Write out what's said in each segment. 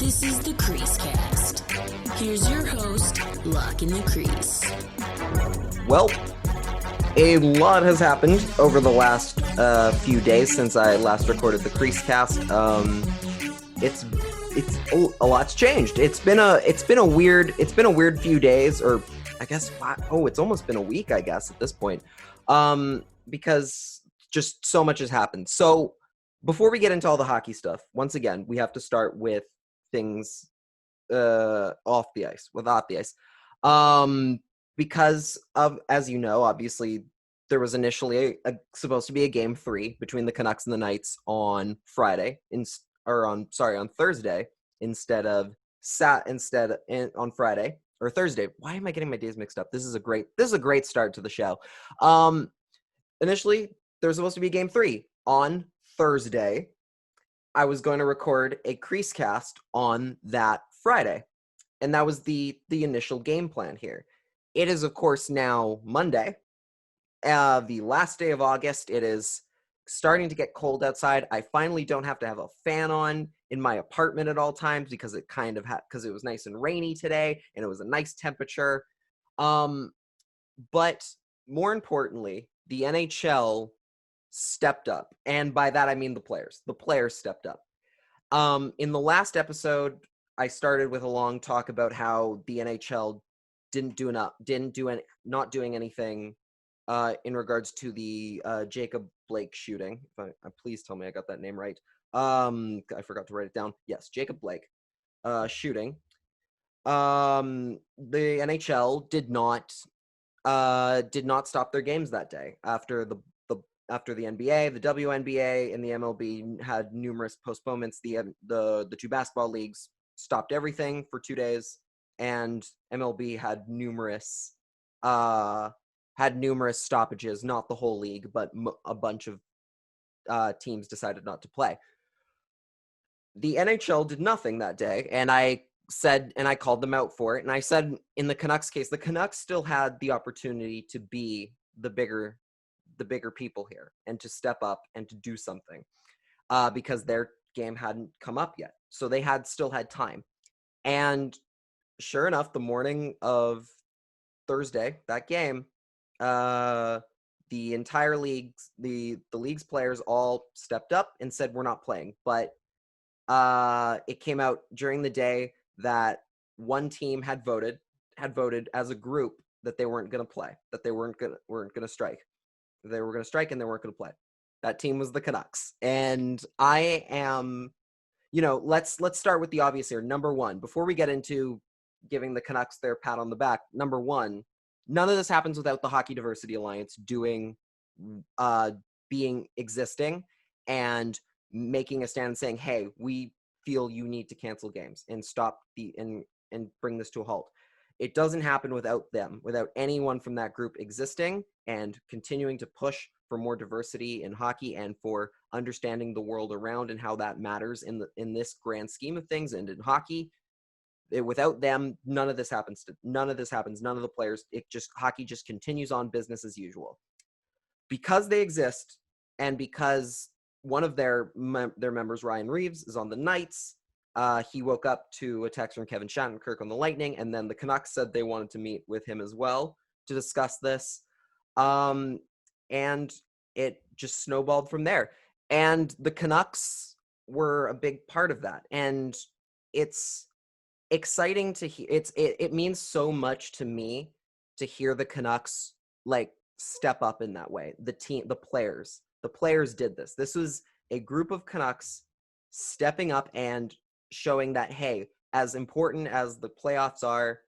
This is the CreaseCast. Here's your host, Lock in the Crease. Well, a lot has happened over the last few days since I last recorded the CreaseCast. A lot's changed. It's been a weird few days, or I guess it's almost been a week, I guess, at this point. Because just so much has happened. So before we get into all the hockey stuff, once again, we have to start with things off the ice. Because of, as you know, obviously there was initially supposed to be a game 3 between the Canucks and the Knights on on Thursday instead of on Friday or Thursday. Why am I getting my days mixed up? This is a great start to the show. Initially there was supposed to be game 3 on Thursday. I was going to record a CreaseCast on that Friday, and that was the initial game plan here. It is, of course, now Monday, the last day of August. It is starting to get cold outside. I finally don't have to have a fan on in my apartment at all times because it because it was nice and rainy today, and it was a nice temperature. But more importantly, the NHL stepped up, and by that I mean the players. The players stepped up. In the last episode, I started with a long talk about how the NHL not doing anything in regards to the Jacob Blake shooting. Please tell me I got that name right. I forgot to write it down. Yes, Jacob Blake shooting. The NHL did not stop their games that day after the NBA, the WNBA, and the MLB had numerous postponements. The two basketball leagues stopped everything for 2 days, and MLB had numerous stoppages. Not the whole league, but a bunch of teams decided not to play. The NHL did nothing that day, and I called them out for it. And I said, in the Canucks case, the Canucks still had the opportunity to be the bigger people here and to step up and to do something because their game hadn't come up yet. So they still had time. And sure enough, the morning of Thursday, that game, the entire league, the league's players all stepped up and said, we're not playing. But it came out during the day that one team had voted as a group that they weren't going to play, that they weren't going to strike. They were going to strike and they weren't going to play. That team was the Canucks. And I am, let's start with the obvious here. Number one, before we get into giving the Canucks their pat on the back, number one, none of this happens without the Hockey Diversity Alliance existing and making a stand and saying, hey, we feel you need to cancel games and stop and bring this to a halt. It doesn't happen without them, without anyone from that group existing and continuing to push for more diversity in hockey and for understanding the world around and how that matters in this grand scheme of things. And in hockey, without them, none of this happens. None of the players. Hockey just continues on business as usual. Because they exist, and because one of their members, Ryan Reeves, is on the Knights. He woke up to a text from Kevin Shattenkirk on the Lightning, and then the Canucks said they wanted to meet with him as well to discuss this. And it just snowballed from there. And the Canucks were a big part of that. And it's exciting to hear. It means so much to me to hear the Canucks step up in that way. The team, the players did this. This was a group of Canucks stepping up and showing that, hey, as important as the playoffs are,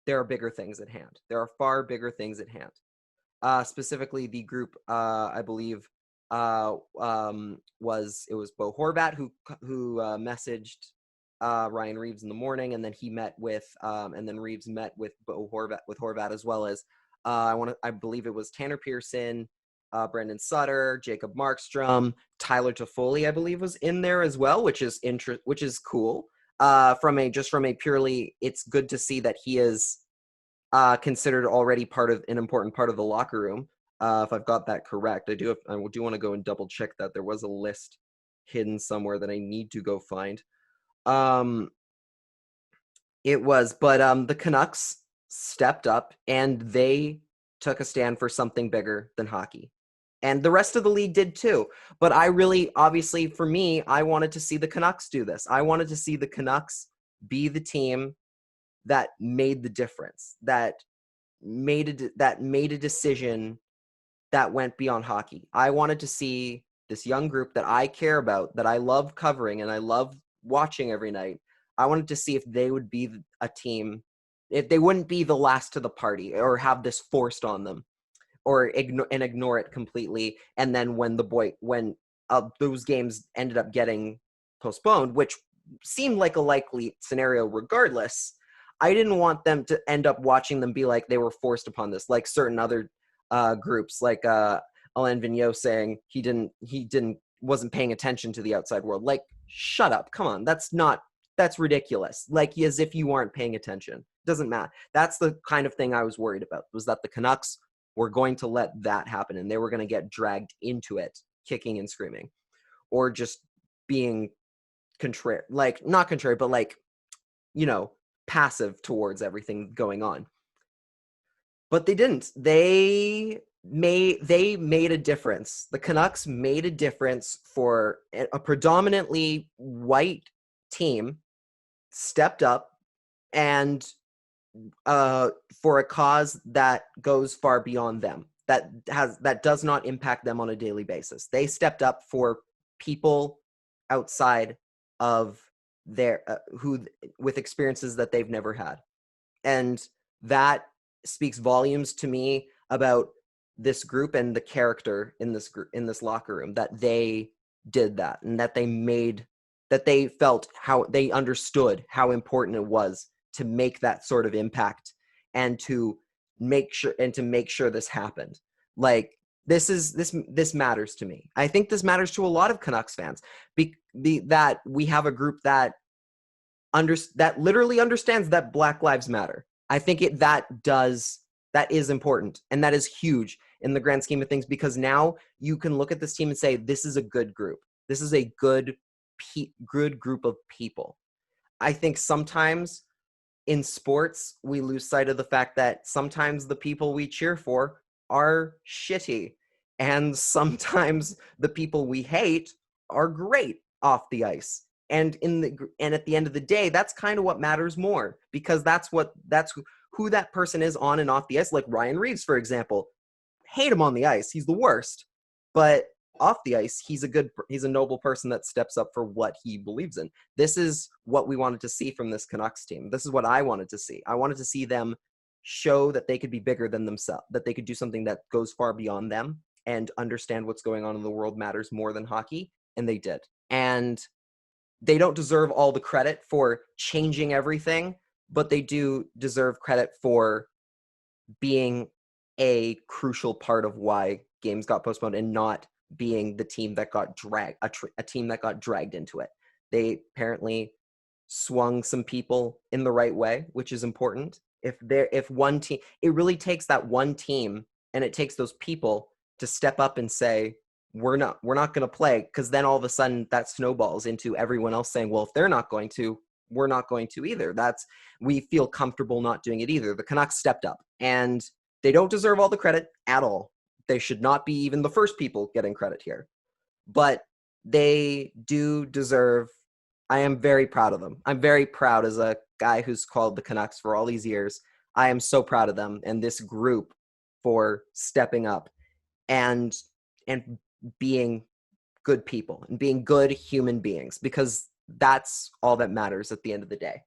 there are bigger things at hand. There are far bigger things at hand. Specifically, the group, I believe, was Bo Horvat who messaged Ryan Reeves in the morning, and then he met with, and then Reeves met with Horvat as well as, I believe it was Tanner Pearson, Brendan Sutter, Jacob Markstrom, Tyler Toffoli, I believe, was in there as well, which is cool. From a purely, it's good to see that he is considered already an important part of the locker room. If I've got that correct, I do want to go and double check that. There was a list hidden somewhere that I need to go find. It was, but the Canucks stepped up and they took a stand for something bigger than hockey. And the rest of the league did too. But I really, obviously, for me, I wanted to see the Canucks do this. I wanted to see the Canucks be the team that made the difference, that made a decision that went beyond hockey. I wanted to see this young group that I care about, that I love covering and I love watching every night. I wanted to see if they would be a team, if they wouldn't be the last to the party or have this forced on them or ignore it completely. And then when those games ended up getting postponed, which seemed like a likely scenario regardless, I didn't want them to end up watching them be like they were forced upon this, like certain other groups, like Alain Vigneault saying he wasn't paying attention to the outside world. Like, shut up, come on, that's ridiculous. Like, as if you aren't paying attention. Doesn't matter. That's the kind of thing I was worried about, was that the Canucks were going to let that happen and they were going to get dragged into it, kicking and screaming, or just being contrary, like not contrary, but like, passive towards everything going on. But they didn't. They made a difference. The Canucks made a difference for a predominantly white team, stepped up, and for a cause that goes far beyond them, that does not impact them on a daily basis. They stepped up for people outside of their who with experiences that they've never had, and that speaks volumes to me about this group and the character in this locker room, that they did that, and that they felt how they understood how important it was to make that sort of impact and to make sure this happened. Like, this matters to me. I think this matters to a lot of Canucks fans, that we have a group that literally understands that Black Lives Matter. I think that is important, and that is huge in the grand scheme of things, because now you can look at this team and say, this is a good group. This is a good group of people. I think sometimes in sports, we lose sight of the fact that sometimes the people we cheer for are shitty, and sometimes the people we hate are great off the ice. And at the end of the day, that's kind of what matters more, because that's who that person is on and off the ice. Like Ryan Reeves, for example, hate him on the ice, he's the worst, but off the ice, he's a noble person that steps up for what he believes in. This is what we wanted to see from this Canucks team. This is what I wanted to see. I wanted to see them show that they could be bigger than themselves, that they could do something that goes far beyond them and understand what's going on in the world matters more than hockey, and they did. And they don't deserve all the credit for changing everything, but they do deserve credit for being a crucial part of why games got postponed and not being the team that got dragged, a team that got dragged into it. They apparently swung some people in the right way, which is important. If one team, it really takes that one team, and it takes those people to step up and say, we're not going to play, because then all of a sudden that snowballs into everyone else saying, well, if they're not going to, we're not going to either. We feel comfortable not doing it either. The Canucks stepped up, and they don't deserve all the credit at all. They should not be even the first people getting credit here, but they do deserve. I am very proud of them. I'm very proud, as a guy who's called the Canucks for all these years. I am so proud of them and this group for stepping up and being good people and being good human beings, because that's all that matters at the end of the day.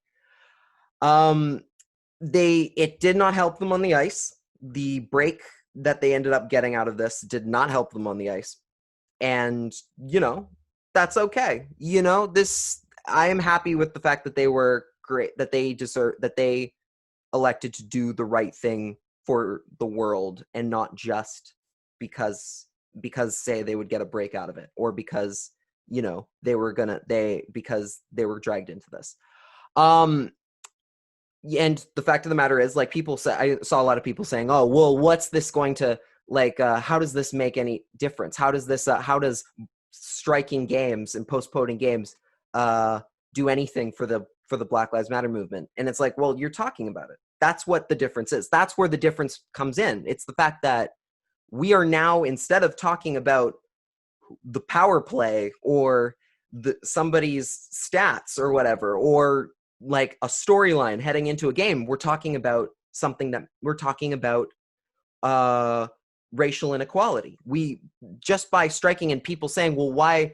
It did not help them on the ice. The break that they ended up getting out of this did not help them on the ice. And, that's okay. I am happy with the fact that they were great, that they elected to do the right thing for the world, and not just because say they would get a break out of it, or because, because they were dragged into this. And the fact of the matter is, like, I saw a lot of people saying, oh, well, what's this going to, how does this make any difference? How does striking games and postponing games do anything for for the Black Lives Matter movement. And it's like, well, you're talking about it. That's what the difference is. That's where the difference comes in. It's the fact that we are now, instead of talking about the power play or somebody's stats or whatever, or like a storyline heading into a game, we're talking about racial inequality. We, just by striking in people saying, well,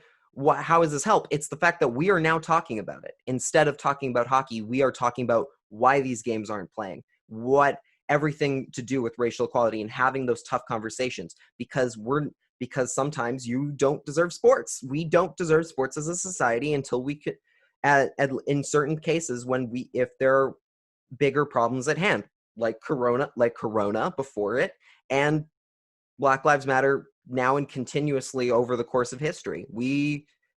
how is this help? It's the fact that we are now talking about it. Instead of talking about hockey, we are talking about why these games aren't playing, what everything to do with racial equality, and having those tough conversations, because sometimes you don't deserve sports. We don't deserve sports as a society until we could, in certain cases, if there are bigger problems at hand, like Corona before it, and Black Lives Matter now and continuously over the course of history.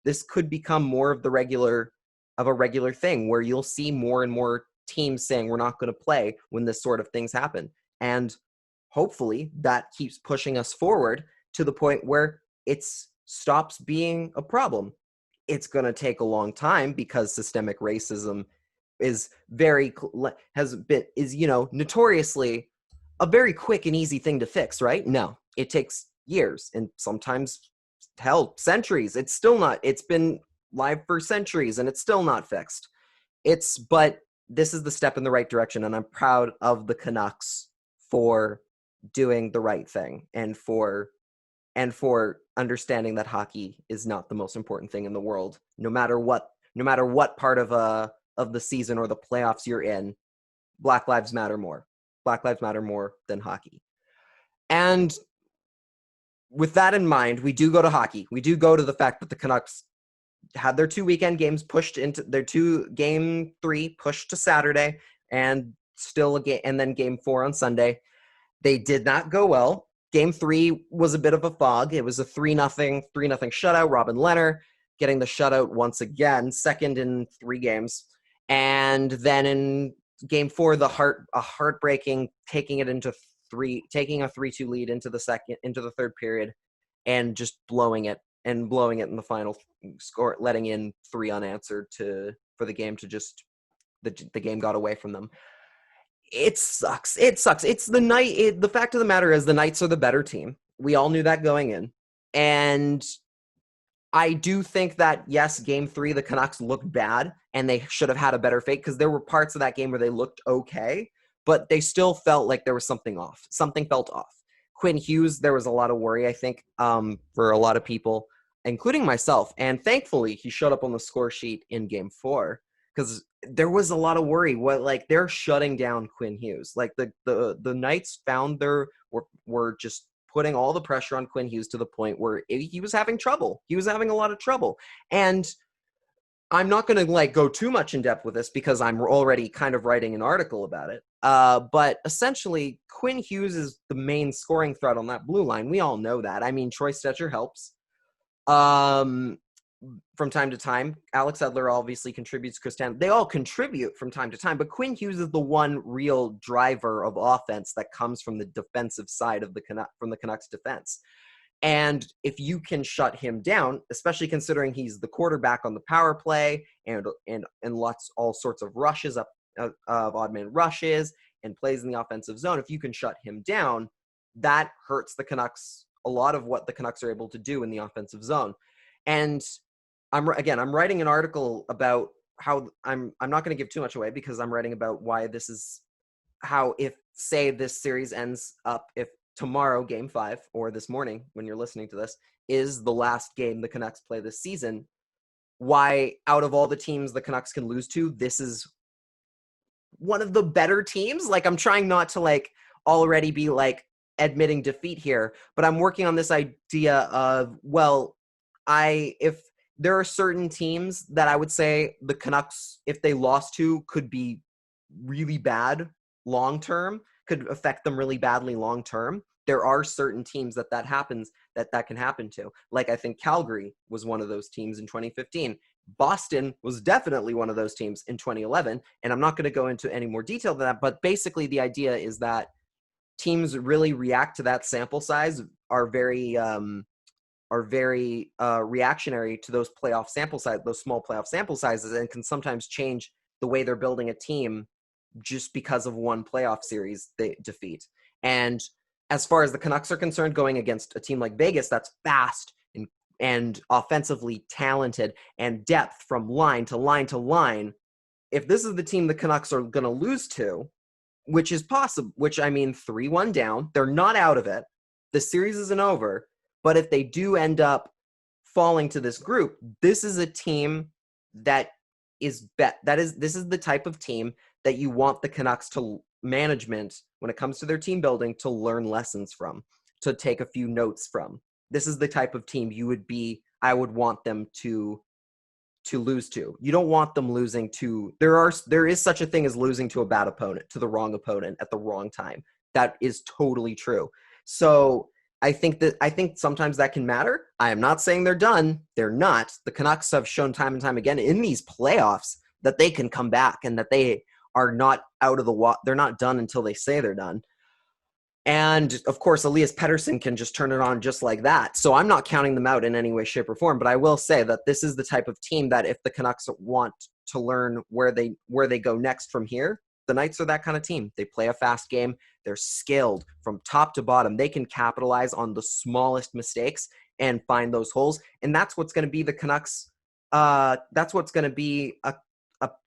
This could become more of a regular thing, where you'll see more and more teams saying we're not going to play when this sort of things happen. And hopefully that keeps pushing us forward to the point where it stops being a problem. It's going to take a long time, because systemic racism is notoriously a very quick and easy thing to fix, right? No, it takes years, and sometimes, hell, centuries. It's been live for centuries, and it's still not fixed. But this is the step in the right direction, and I'm proud of the Canucks for doing the right thing, and for understanding that hockey is not the most important thing in the world, no matter what part of the season or the playoffs you're in. Black lives matter more. Black lives matter more than hockey. And with that in mind, we do go to hockey. We do go to the fact that the Canucks had their 2 weekend games pushed into their game 3 pushed to Saturday, and still a game, and then game 4 on Sunday. They did not go well. Game 3 was a bit of a fog. It was a 3-0 shutout. Robin Lehner getting the shutout once again, second in 3 games. And then in game 4, a heartbreaking taking a 3-2 lead into the third period, and just blowing it in the final score, letting in 3 unanswered for the game to just the game got away from them. It sucks. It's the fact of the matter is the Knights are the better team. We all knew that going in. And I do think that, yes, game 3, the Canucks looked bad, and they should have had a better fate, because there were parts of that game where they looked okay, but they still felt like there was something off. Something felt off. Quinn Hughes, there was a lot of worry, I think, for a lot of people, including myself. And thankfully, he showed up on the score sheet in game 4, because there was a lot of worry. They're shutting down Quinn Hughes. Like the Knights were just putting all the pressure on Quinn Hughes to the point where he was having trouble. He was having a lot of trouble. And I'm not going to go too much in depth with this, because I'm already kind of writing an article about it. But essentially, Quinn Hughes is the main scoring threat on that blue line. We all know that. I mean, Troy Stecher helps from time to time. Alex Edler obviously contributes. They all contribute from time to time. But Quinn Hughes is the one real driver of offense that comes from the defensive side of from the Canucks defense. And if you can shut him down, especially considering he's the quarterback on the power play and all sorts of rushes of odd man rushes and plays in the offensive zone, if you can shut him down, that hurts the Canucks, a lot of what the Canucks are able to do in the offensive zone. And I'm writing an article about how I'm not going to give too much away, because I'm writing about why this is how, if say this series ends up, if tomorrow, game 5, or this morning when you're listening to this, is the last game the Canucks play this season, why out of all the teams the Canucks can lose to, this is one of the better teams. I'm trying not to already be admitting defeat here, but I'm working on this idea of, if there are certain teams that I would say the Canucks, if they lost to, could be really bad long-term, could affect them really badly long-term. There are certain teams that happens, that can happen to. I think Calgary was one of those teams in 2015. Boston was definitely one of those teams in 2011. And I'm not going to go into any more detail than that, but basically the idea is that teams really react to that sample size, are very reactionary to those small playoff sample sizes, and can sometimes change the way they're building a team just because of one playoff series they defeat. And as far as the Canucks are concerned, going against a team like Vegas that's fast and offensively talented and depth from line to line to line, if this is the team the Canucks are going to lose to, which is possible, which I mean 3-1 down, they're not out of it. The series isn't over, but if they do end up falling to this group, this is a team that is this is the type of team that you want the Canucks to management when it comes to their team building to learn lessons from, to take a few notes from. This is the type of team I would want them to lose to. You don't want them losing to, there is such a thing as losing to a bad opponent, to the wrong opponent at the wrong time. That is totally true. So I think sometimes that can matter. I am not saying they're done. They're not. The Canucks have shown time and time again in these playoffs that they can come back and that they are not out of the water. They're not done until they say they're done. And of course, Elias Pettersson can just turn it on just like that. So I'm not counting them out in any way, shape, or form. But I will say that this is the type of team that if the Canucks want to learn where they go next from here, the Knights are that kind of team. They play a fast game. They're skilled from top to bottom. They can capitalize on the smallest mistakes and find those holes. And that's what's going to be the Canucks. That's what's going to be a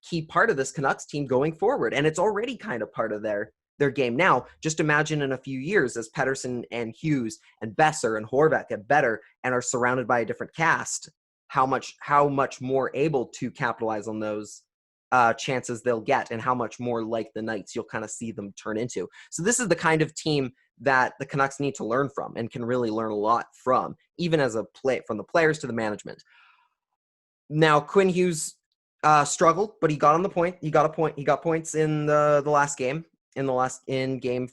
key part of this Canucks team going forward. And it's already kind of part of their game now. Just imagine in a few years as Pettersson and Hughes and Besser and Horvat get better and are surrounded by a different cast, how much more able to capitalize on those chances they'll get and how much more like the Knights you'll kind of see them turn into. So this is the kind of team that the Canucks need to learn from and can really learn a lot from, even as from the players to the management. Now, Quinn Hughes struggled, but he got on the point. He got points in the last game. In game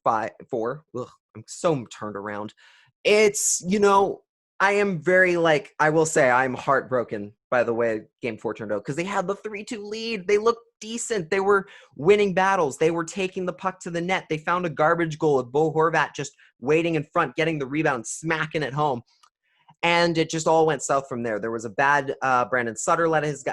4. Ugh, I'm so turned around. It's, I am very I will say I'm heartbroken by the way game 4 turned out because they had the 3-2 lead. They looked decent. They were winning battles. They were taking the puck to the net. They found a garbage goal with Bo Horvat just waiting in front, getting the rebound, smacking it home. And it just all went south from there. There was a bad Brandon Sutter let his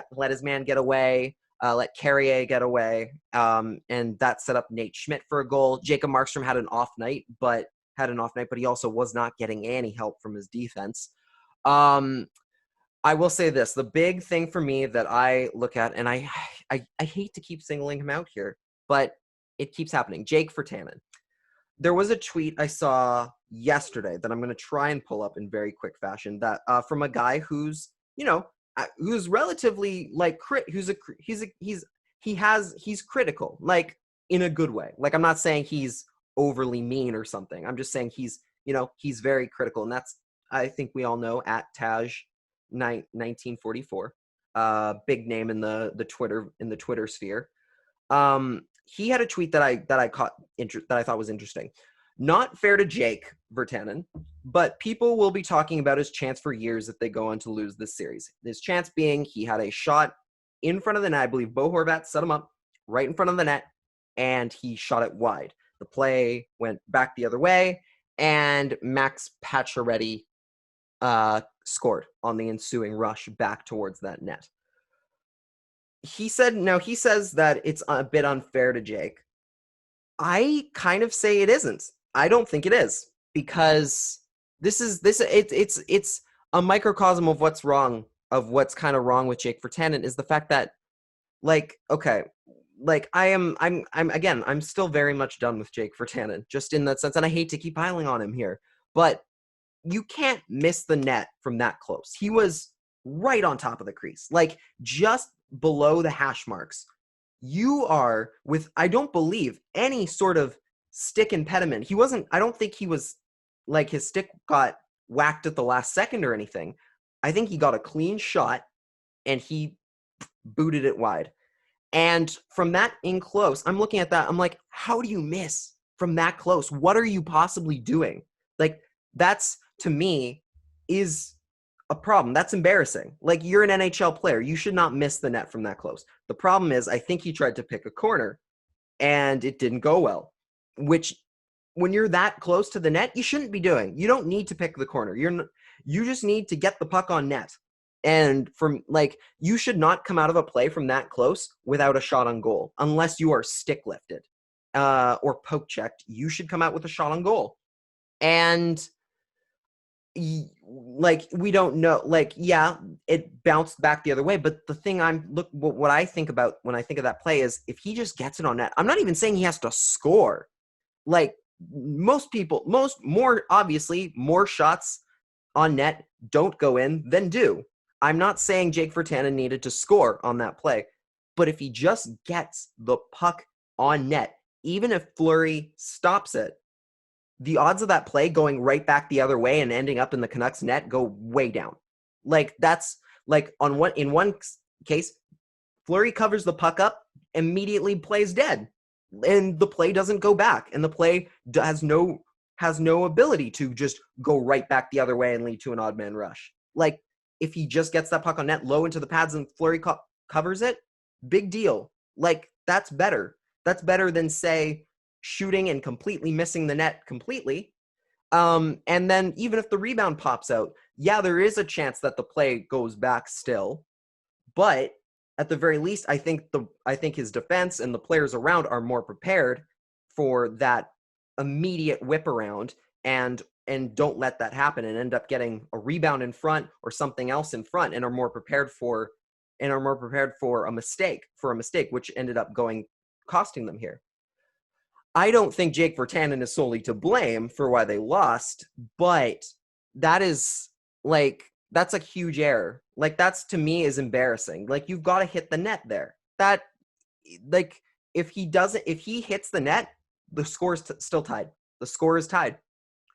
man get away. Let Carrier get away, and that set up Nate Schmidt for a goal. Jacob Markstrom had an off night, but he also was not getting any help from his defense. I will say this: the big thing for me that I look at, and I hate to keep singling him out here, but it keeps happening. Jake Virtanen. There was a tweet I saw yesterday that I'm going to try and pull up in very quick fashion. That from a guy who's relatively he's critical, in a good way. I'm not saying he's overly mean or something. I'm just saying he's very critical. And that's, I think we all know, at Taj 1944, big name in the Twitter sphere. He had a tweet that I thought was interesting. Not fair to Jake Virtanen, but people will be talking about his chance for years if they go on to lose this series. His chance being he had a shot in front of the net. I believe Bo Horvat set him up right in front of the net, and he shot it wide. The play went back the other way, and Max Pacioretty scored on the ensuing rush back towards that net. He says that it's a bit unfair to Jake. I kind of say it isn't. I don't think it is, because it's a microcosm of what's wrong, of what's kind of wrong with Jake Virtanen, is the fact that I'm still very much done with Jake Virtanen, just in that sense, and I hate to keep piling on him here, but you can't miss the net from that close. He was right on top of the crease, just below the hash marks. You are with, I don't believe, any sort of stick impediment. I don't think he was, his stick got whacked at the last second or anything. I think he got a clean shot and he booted it wide. And from that in close, I'm looking at that, I'm like, how do you miss from that close? What are you possibly doing? That's, to me, is a problem. That's embarrassing. You're an NHL player. You should not miss the net from that close. The problem is, I think he tried to pick a corner and it didn't go well, which when you're that close to the net, you shouldn't be doing. You don't need to pick the corner. You just need to get the puck on net. And from like, you should not come out of a play from that close without a shot on goal unless you are stick lifted or poke checked. You should come out with a shot on goal. And like, we don't know, like, yeah, it bounced back the other way. But the thing what I think about when I think of that play is if he just gets it on net, I'm not even saying he has to score. Like, more obviously, more shots on net don't go in than do. I'm not saying Jake Virtanen needed to score on that play, but if he just gets the puck on net, even if Fleury stops it, the odds of that play going right back the other way and ending up in the Canucks net go way down. Like, that's like in one case, Fleury covers the puck up, immediately plays dead, and the play doesn't go back, and the play has no ability to just go right back the other way and lead to an odd man rush. Like, if he just gets that puck on net low into the pads and Fleury covers it, big deal. Like, that's better. That's better than, say, shooting and completely missing the net completely. And then even if the rebound pops out, yeah, there is a chance that the play goes back still. But at the very least, I think his defense and the players around are more prepared for that immediate whip around and don't let that happen and end up getting a rebound in front or something else in front and are more prepared for a mistake, which ended up costing them here. I don't think Jake Virtanen is solely to blame for why they lost, but that's a huge error. Like, that's, to me, is embarrassing. Like, you've got to hit the net there. That, like, if he hits the net, the score is still tied. The score is tied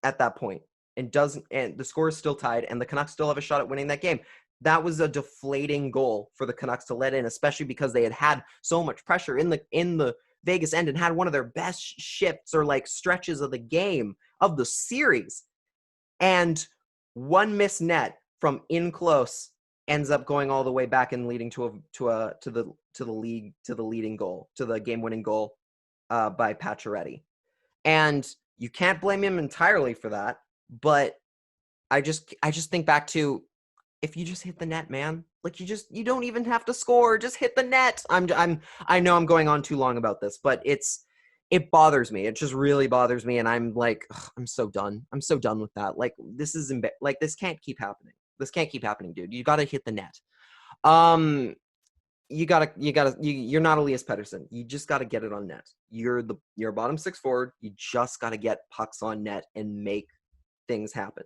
at that point, and the score is still tied, and the Canucks still have a shot at winning that game. That was a deflating goal for the Canucks to let in, especially because they had so much pressure in the Vegas end and had one of their best shifts or like stretches of the game of the series, and one missed net from in close ends up going all the way back and leading to the leading goal, to the game-winning goal by Pacioretty. And you can't blame him entirely for that, but I just think back to, if you just hit the net, man, like, you don't even have to score, just hit the net. I know I'm going on too long about this, but it bothers me. It just really bothers me, and I'm like, I'm so done. I'm so done with that. Like, this is like, this can't keep happening. This can't keep happening, dude. You got to hit the net. You're not Elias Pettersson. You just got to get it on net. You're a bottom six forward. You just got to get pucks on net and make things happen.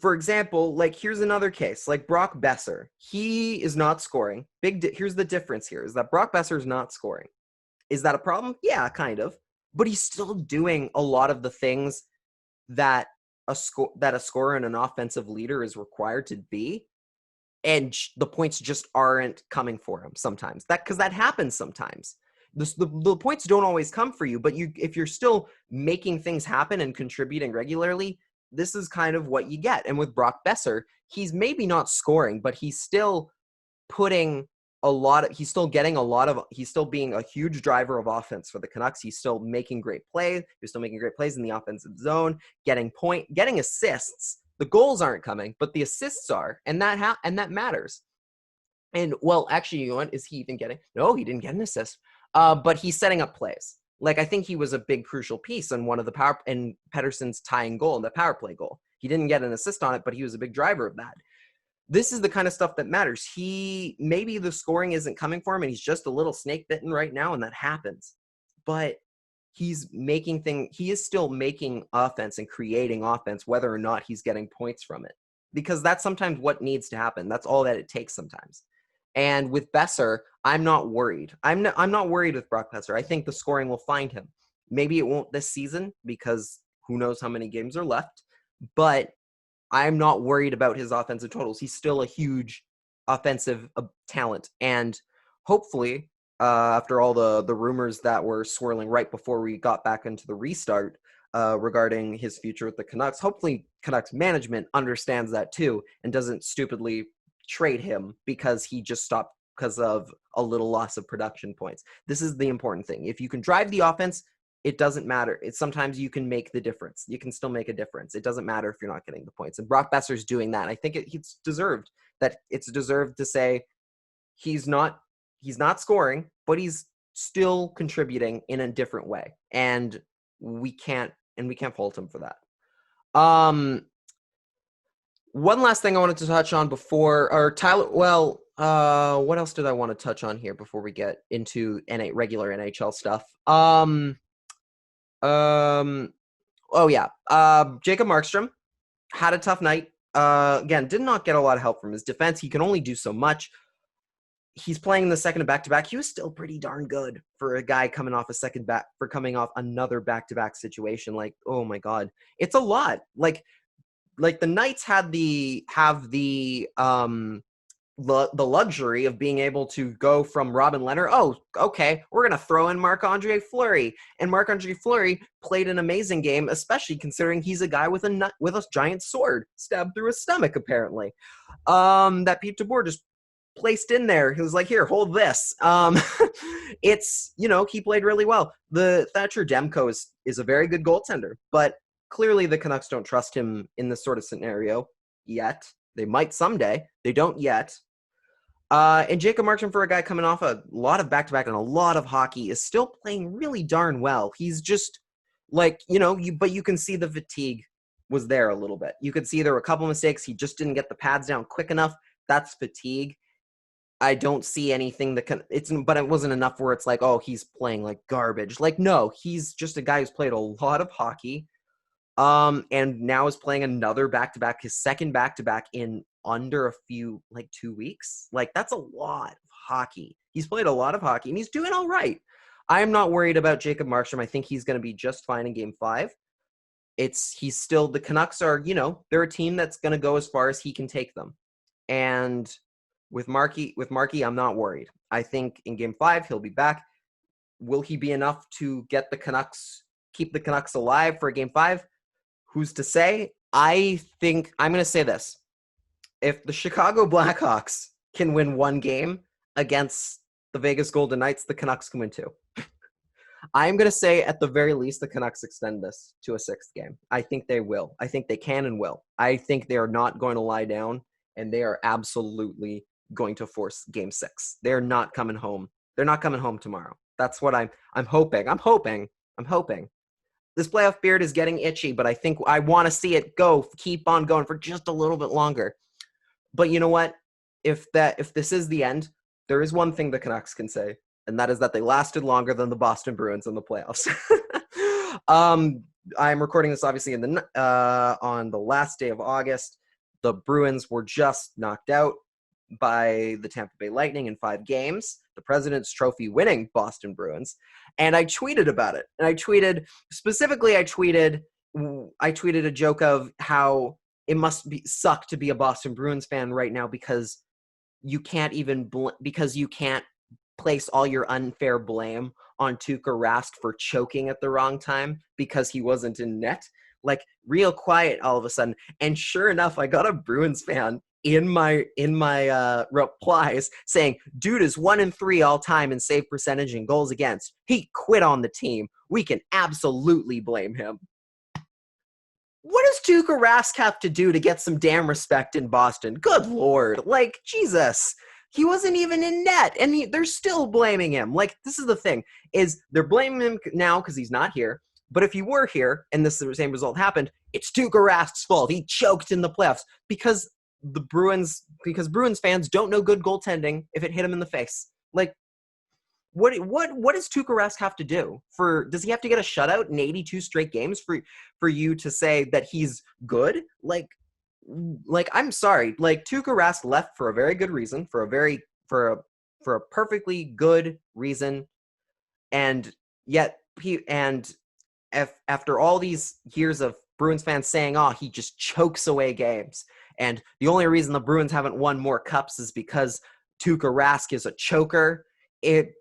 For example, like, here's another case, like Brock Besser. He is not scoring. Here's the difference here, is that Brock Besser is not scoring. Is that a problem? Yeah, kind of. But he's still doing a lot of the things that a scorer and an offensive leader is required to be. And the points just aren't coming for him sometimes. Because that happens sometimes. The points don't always come for you, but if you're still making things happen and contributing regularly, this is kind of what you get. And with Brock Besser, he's maybe not scoring, but he's still being a huge driver of offense for the Canucks. He's still making great plays. He's still making great plays in the offensive zone, getting assists. The goals aren't coming, but the assists are, and that matters. And, well, actually, you know what? Is he even getting? No, he didn't get an assist. But he's setting up plays. Like, I think he was a big crucial piece on one of the in Pettersson's tying goal, in the power play goal. He didn't get an assist on it, but he was a big driver of that. This is the kind of stuff that matters. Maybe the scoring isn't coming for him, and he's just a little snake bitten right now, and that happens. But he is still making offense and creating offense, whether or not he's getting points from it. Because that's sometimes what needs to happen. That's all that it takes sometimes. And with Besser, I'm not worried. I'm not worried with Brock Besser. I think the scoring will find him. Maybe it won't this season, because who knows how many games are left. But I'm not worried about his offensive totals. He's still a huge offensive talent. And hopefully, after all the rumors that were swirling right before we got back into the restart regarding his future with the Canucks, hopefully Canucks management understands that too and doesn't stupidly trade him because he just stopped because of a little loss of production points. This is the important thing. If you can drive the offense, it doesn't matter. Sometimes you can make the difference. You can still make a difference. It doesn't matter if you're not getting the points. And Brock Besser's doing that. I think it's deserved. That it's deserved to say he's not scoring, but he's still contributing in a different way. And we can't fault him for that. One last thing I wanted to touch on Tyler. Well, what else did I want to touch on here before we get into regular NHL stuff? Oh yeah. Jacob Markstrom had a tough night. Again, did not get a lot of help from his defense. He can only do so much. He's playing in the second back-to-back. He was still pretty darn good for a guy coming off another back-to-back situation. Like, oh my God, it's a lot. Like the Knights have the luxury of being able to go from Robin Lehner. Oh, okay, we're going to throw in Marc-Andre Fleury. And Marc-Andre Fleury played an amazing game, especially considering he's a guy with a giant sword stabbed through his stomach, apparently. That Pete DeBoer just placed in there. He was like, here, hold this. It's, he played really well. The Thatcher Demko is a very good goaltender, but clearly the Canucks don't trust him in this sort of scenario yet. They might someday. They don't yet. And Jacob Markstrom, for a guy coming off a lot of back-to-back and a lot of hockey, is still playing really darn well. He's just like, but you can see the fatigue was there a little bit. You could see there were a couple mistakes. He just didn't get the pads down quick enough. That's fatigue. I don't see anything but it wasn't enough where it's like, oh, he's playing like garbage. Like, no, he's just a guy who's played a lot of hockey. And now is playing another back-to-back, his second back-to-back in under 2 weeks. Like, that's a lot of hockey. He's played a lot of hockey, and he's doing all right. I'm not worried about Jacob Markstrom. I think he's going to be just fine in Game 5. The Canucks are, they're a team that's going to go as far as he can take them. And with Markey, I'm not worried. I think in Game 5, he'll be back. Will he be enough to keep the Canucks alive for Game 5? Who's to say? I think I'm going to say this. If the Chicago Blackhawks can win one game against the Vegas Golden Knights, the Canucks can win 2. I'm going to say at the very least the Canucks extend this to a 6th game. I think they will. I think they can and will. I think they are not going to lie down, and they are absolutely going to force Game 6. They're not coming home. They're not coming home tomorrow. That's what I'm hoping. I'm hoping. This playoff beard is getting itchy, but I think I want to see it keep on going for just a little bit longer. But you know what? If this is the end, there is one thing the Canucks can say, and that is that they lasted longer than the Boston Bruins in the playoffs. I'm recording this obviously on the last day of August. The Bruins were just knocked out by the Tampa Bay Lightning in 5 games, the President's Trophy winning Boston Bruins. And I tweeted about it. And I tweeted a joke of how it must suck to be a Boston Bruins fan right now because you can't place all your unfair blame on Tuukka Rask for choking at the wrong time because he wasn't in net. Like, real quiet all of a sudden. And sure enough, I got a Bruins fan in my replies saying, dude is 1-3 all time in save percentage and goals against. He quit on the team. We can absolutely blame him. What does Tuukka Rask have to do to get some damn respect in Boston? Good Lord. Like, Jesus. He wasn't even in net, and they're still blaming him. Like, this is the thing, is they're blaming him now because he's not here. But if he were here, and the same result happened, it's Tuukka Rask's fault. He choked in the playoffs because Bruins fans don't know good goaltending if it hit him in the face. Like, what does Tuukka Rask have to do? Does he have to get a shutout in 82 straight games for you to say that he's good? Like, I'm sorry. Like, Tuukka Rask left for a very good reason, for a perfectly good reason, and yet after all these years of Bruins fans saying, "Oh, he just chokes away games," and the only reason the Bruins haven't won more cups is because Tuukka Rask is a choker. Here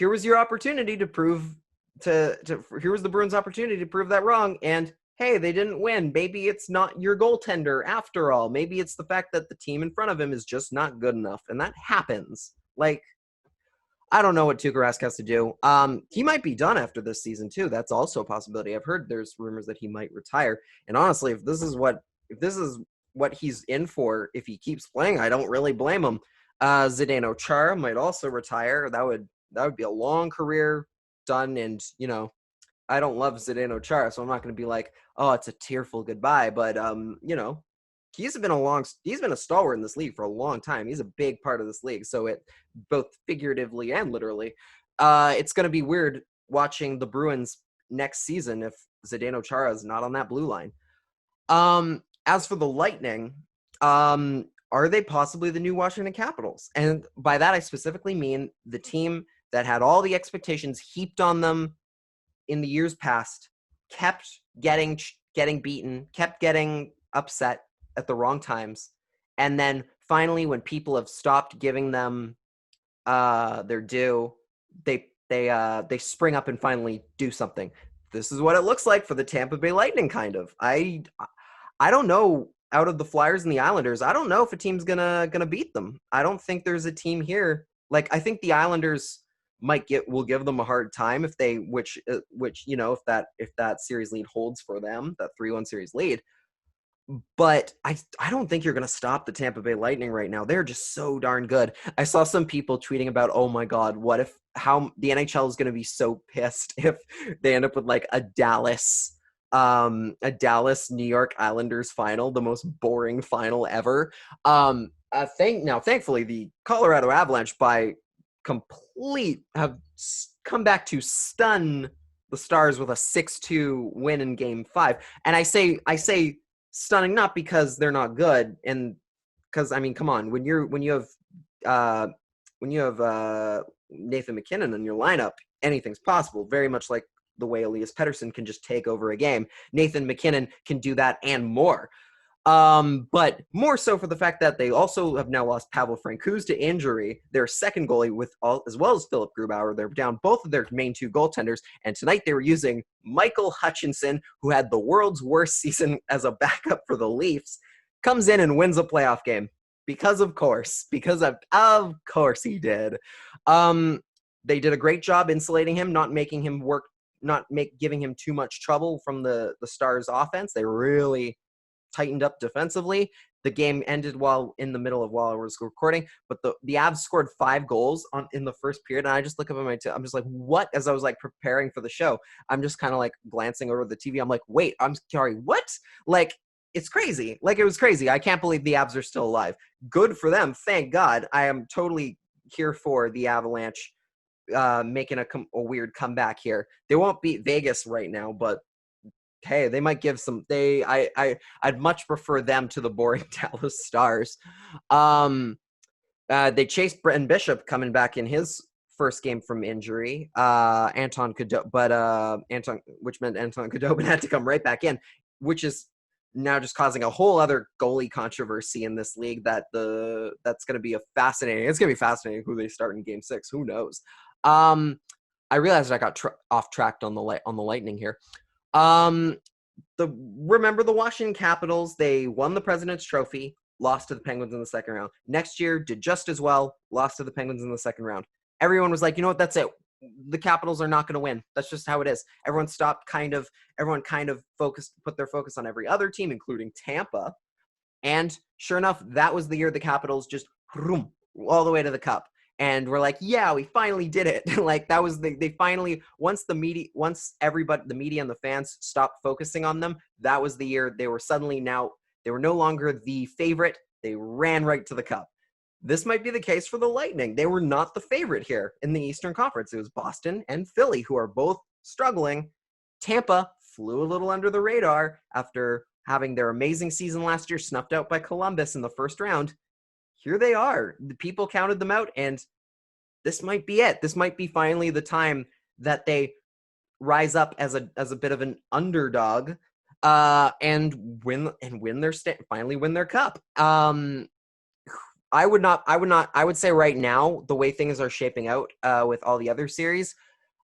was your opportunity to prove here was the Bruins' opportunity to prove that wrong, and hey, they didn't win. Maybe it's not your goaltender after all. Maybe it's the fact that the team in front of him is just not good enough, and that happens. Like, I don't know what Tuukka Rask has to do. He might be done after this season too. That's also a possibility. I've heard there's rumors that he might retire. And honestly, if this is what he's in for, if he keeps playing, I don't really blame him. Zdeno Chara might also retire. That would be a long career done. And I don't love Zdeno Chara, so I'm not going to be like, oh, it's a tearful goodbye. But he's been a stalwart in this league for a long time. He's a big part of this league. So it both figuratively and literally, it's going to be weird watching the Bruins next season if Zdeno Chara is not on that blue line. As for the Lightning, are they possibly the new Washington Capitals? And by that, I specifically mean the team that had all the expectations heaped on them in the years past, kept getting beaten, kept getting upset at the wrong times, and then finally, when people have stopped giving them their due, they spring up and finally do something. This is what it looks like for the Tampa Bay Lightning. Kind of. I don't know. Out of the Flyers and the Islanders, I don't know if a team's gonna beat them. I don't think there's a team here. Like, I think the Islanders will give them a hard time if they if that series lead holds for them, that 3-1 series lead. But I don't think you're going to stop the Tampa Bay Lightning right now. They're just so darn good. I saw some people tweeting about, oh my God, how the NHL is going to be so pissed if they end up with like a Dallas New York Islanders final, the most boring final ever. Thankfully, the Colorado Avalanche have come back to stun the Stars with a 6-2 win in Game 5. And I say stunning not because they're not good, and because come on, when you have Nathan McKinnon in your lineup, anything's possible. Very much like the way Elias Pettersson can just take over a game, Nathan McKinnon can do that and more. But more so for the fact that they also have now lost Pavel Francouz to injury, their second goalie as well as Philip Grubauer. They're down both of their main two goaltenders, and tonight they were using Michael Hutchinson, who had the world's worst season as a backup for the Leafs, comes in and wins a playoff game because of course he did. They did a great job insulating him, not making him work, giving him too much trouble from the Stars offense. They really tightened up defensively. The game ended while I was recording, but the Avs scored 5 goals in the first period, and I just look up at I'm just like, what? As I was like preparing for the show, I'm just kind of like glancing over the TV. I'm like, wait, I'm sorry, what? Like, it's crazy. Like, it was crazy. I can't believe the Avs are still alive. Good for them. Thank God. I am totally here for the Avalanche making a weird comeback here. They won't beat Vegas right now, but hey, they might give some. I'd much prefer them to the boring Dallas Stars. They chased Brenton Bishop coming back in his first game from injury. Anton Khudobin had to come right back in, which is now just causing a whole other goalie controversy in this league. That's going to be fascinating. It's going to be fascinating who they start in Game 6. Who knows? I realized I got off track on the Lightning here. Remember the Washington Capitals, they won the President's Trophy, lost to the Penguins in the second round. Next year, did just as well, lost to the Penguins in the second round. Everyone was like, you know what, that's it. The Capitals are not going to win. That's just how it is. Everyone kind of put their focus on every other team, including Tampa. And sure enough, that was the year the Capitals just all the way to the Cup. And we're like, yeah, we finally did it. Like, that was they finally, once the media and the fans stopped focusing on them, that was the year they were no longer the favorite. They ran right to the Cup. This might be the case for the Lightning. They were not the favorite here in the Eastern Conference. It was Boston and Philly, who are both struggling. Tampa flew a little under the radar after having their amazing season last year snuffed out by Columbus in the first round. Here they are. The people counted them out, and this might be it. This might be finally the time that they rise up as a bit of an underdog and finally win their cup. I would say right now, the way things are shaping out with all the other series,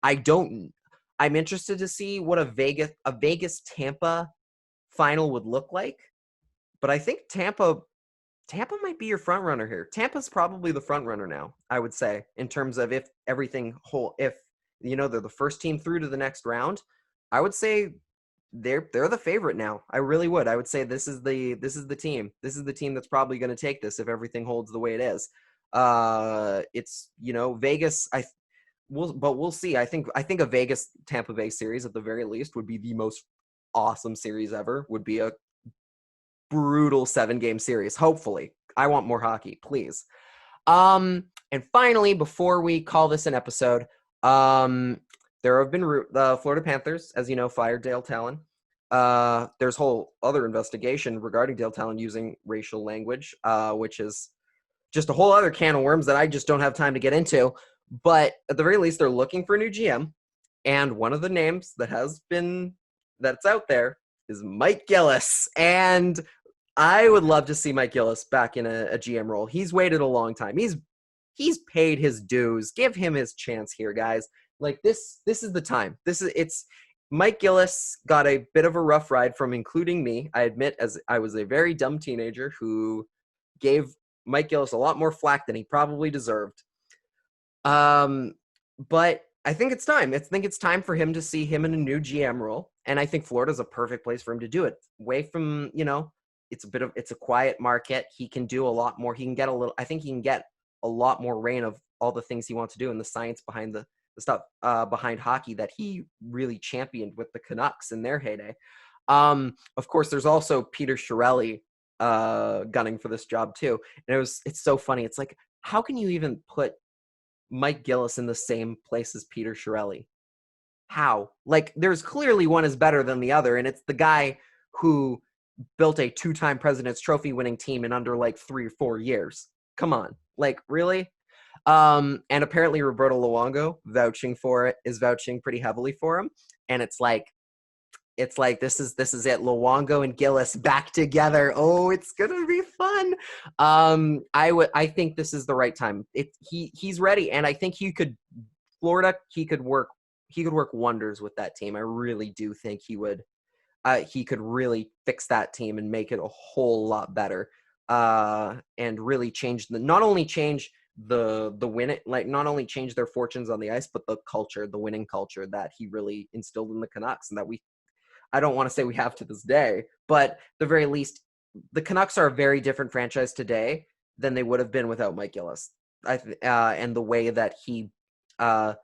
I'm interested to see what a Vegas Tampa final would look like. But I think Tampa Tampa might be your front runner here. Tampa's probably the front runner now, I would say, in terms of if they're the first team through to the next round. I would say they're the favorite now. I really would. I would say this is the team. This is the team that's probably going to take this if everything holds the way it is. It's Vegas. We'll see. I think a Vegas Tampa Bay series at the very least would be the most awesome series ever. Would be a brutal 7-game series. Hopefully, I want more hockey, please. And finally, before we call this an episode, there have been the Florida Panthers, as you know, fired Dale Talon. There's whole other investigation regarding Dale Talon using racial language, which is just a whole other can of worms that I just don't have time to get into. But at the very least, they're looking for a new GM. And one of the names that's out there is Mike Gillis. And I would love to see Mike Gillis back in a GM role. He's waited a long time. He's paid his dues. Give him his chance here, guys. Like this is the time. Mike Gillis got a bit of a rough ride from including me. I admit, as I was a very dumb teenager who gave Mike Gillis a lot more flack than he probably deserved. But I think it's time. I think it's time for him to see him in a new GM role. And I think Florida's a perfect place for him to do it. Away from, it's a quiet market. He can do a lot more. He can get a lot more reign of all the things he wants to do and the science behind the stuff behind hockey that he really championed with the Canucks in their heyday. Of course, there's also Peter Chiarelli gunning for this job too. And it's so funny. It's like, how can you even put Mike Gillis in the same place as Peter Chiarelli? How? Like, there's clearly one is better than the other, and it's the guy who built a 2-time President's Trophy winning team in under like 3 or 4 years. Come on. Like, really? And apparently Roberto Luongo is vouching pretty heavily for him. And it's like this is it. Luongo and Gillis back together. Oh, it's gonna be fun. I think this is the right time. He's ready, and I think he could work wonders with that team. I really do think he would. He could really fix that team and make it a whole lot better. And really not only change their fortunes on the ice, but the winning culture that he really instilled in the Canucks, and that I don't want to say we have to this day, but at the very least, the Canucks are a very different franchise today than they would have been without Mike Gillis. And the way that he, the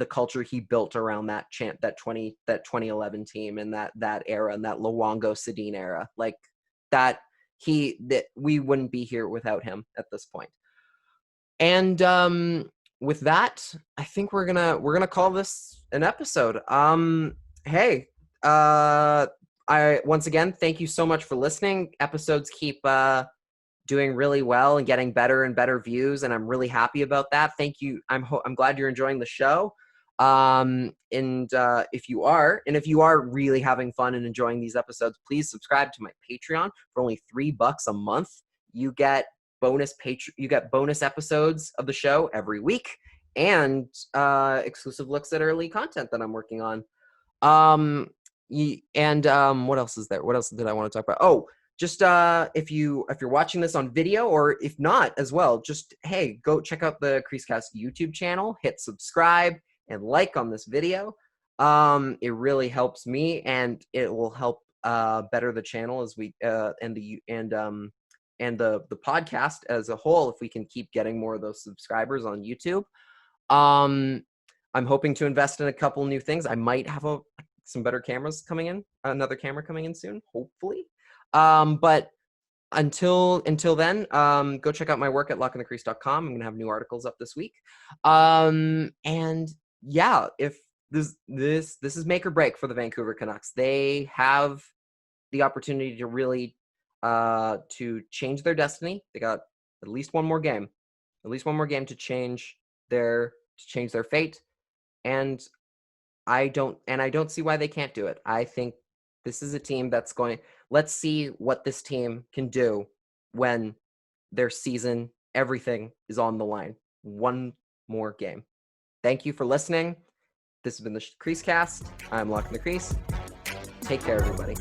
culture he built around that 2011 team and that era and that Luongo Sedin era, like that we wouldn't be here without him at this point. And with that, I think we're gonna call this an episode. Hey. I once again thank you so much for listening. Episodes keep doing really well and getting better and better views, and I'm really happy about that. Thank you. I'm glad you're enjoying the show. And if you are really having fun and enjoying these episodes, please subscribe to my Patreon for only $3 a month. You get bonus episodes of the show every week and exclusive looks at early content that I'm working on. What else is there? What else did I want to talk about? Oh, just if you're watching this on video, or if not as well, just go check out the CreaseCast YouTube channel, hit subscribe and like on this video. It really helps me, and it will help better the channel as we and the podcast as a whole if we can keep getting more of those subscribers on YouTube. I'm hoping to invest in a couple new things. I might have some better cameras coming in, another camera coming in soon, hopefully. But until then, go check out my work at lockandthecrease.com. I'm going to have new articles up this week. And yeah, if this is make or break for the Vancouver Canucks. They have the opportunity to really to change their destiny. They got at least one more game to change their fate. And I don't see why they can't do it. I think this is a team that's let's see what this team can do when their season, everything is on the line. One more game. Thank you for listening. This has been the CreaseCast. I'm Lock in the Crease. Take care, everybody.